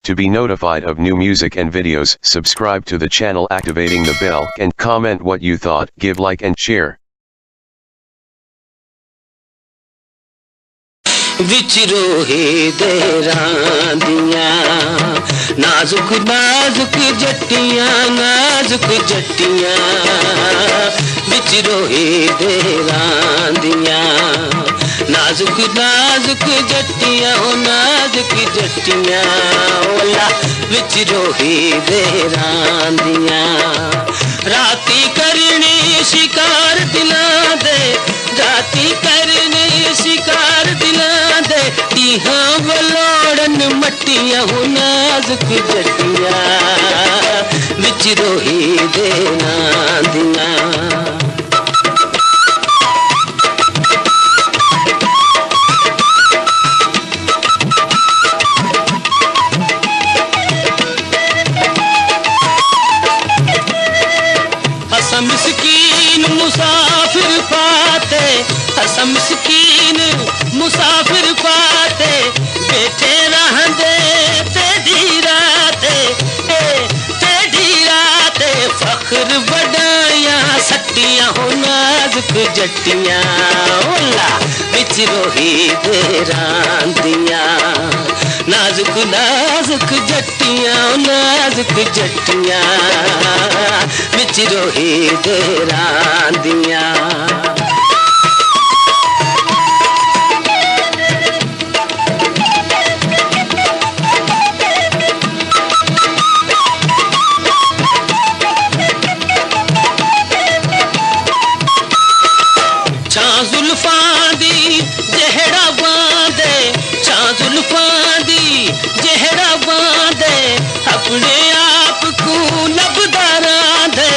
To be notified of new music and videos, subscribe to the channel activating the bell and comment what you thought, give like and share. विचरोहे देरां दियां नाजुक नाजुक जट्टियां नाजुक जट्टियां विचरोहे देरां दियां नाजुक नाजुक जट्टियां ओ नाजुक जट्टियां ओला विचरोहे देरां दियां राती करनी शिकार दिलां दे राती करनी शिकार दिलां दे टीहां वलोड़न मट्टियां हो नाजुक जट्टियां विचरोही देरां दियां मिस्कीन मुसाफिर पाते हसा मिस्कीन मुसाफिर पाते बैठे रहंदे तेरी राते फख्र बढ़ाया सट्टियां हो नाजुक जट्टियां ओला विचरोही देरां दियां नाजुक नाजुक जट्टियां नाजुक जट्टियां विचरोही देरां दियां जुल्फां दी जहड़ा बांधे जुल्फां दी जहड़ा बांधे अपने आप को लबदारा दे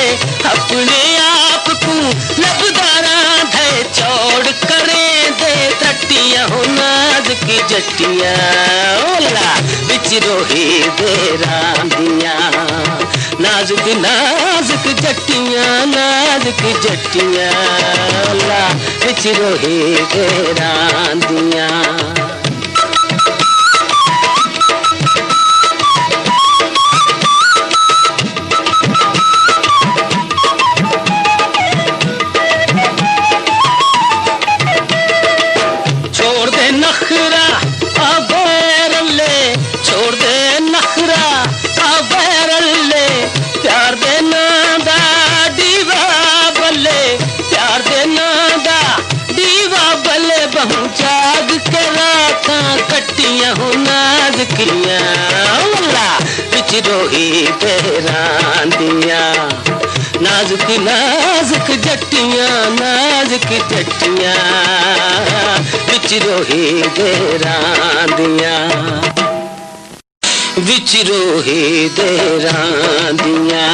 अपने आप को लबदारा दे चौड़ करे दे तट्टियां हो नाजुक जट्टियां ओला विचरोही देरां दियां नाजुक नाजुक जट्टियां नाजुक जट्टियां ओला विचरोही देरां दियां जाग करा था कट्टियां हो नाजुकियां ओला विचरोही देरां दियां नाजुक नाजुक जट्टियां नाजुक जट्टियां विचरोही देरां दियां विचरोही देरां दियां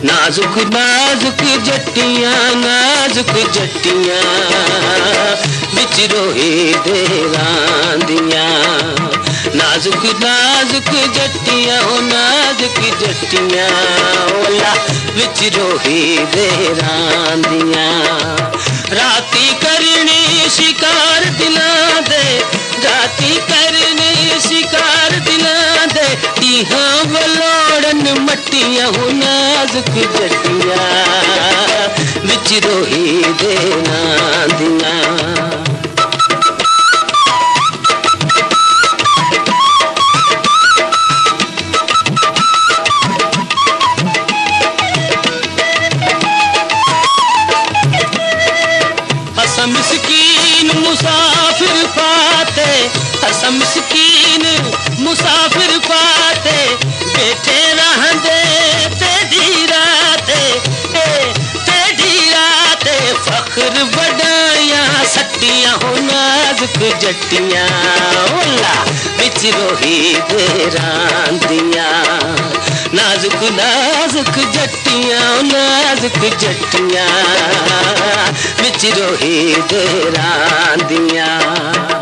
नाजुक नाजुक जट्टियां नाजुक जट्टियां विचरोही देरां दियां नाजुक नाजुक जट्टियां ओ नाजुक जट्टियां ओला विचरोही देरां दियां राती करनी शिकार दिलां दे राती करनी शिकार दिलां दे टीहां वलोड़न मट्टियां हो नाजुक जट्टियां विचरोही देरां दियां मिस्कीन मुसाफिर पाते हसा मिस्कीन मुसाफिर पाते बैठे रहंदे तेरी राते फख्र बढ़ाया सट्टियां हो नाजुक जट्टियां ओला विचरोही देरां दियां नाजुक नाजुक जट्टियां नाजुक जट्टियां विचरोही देरां दियां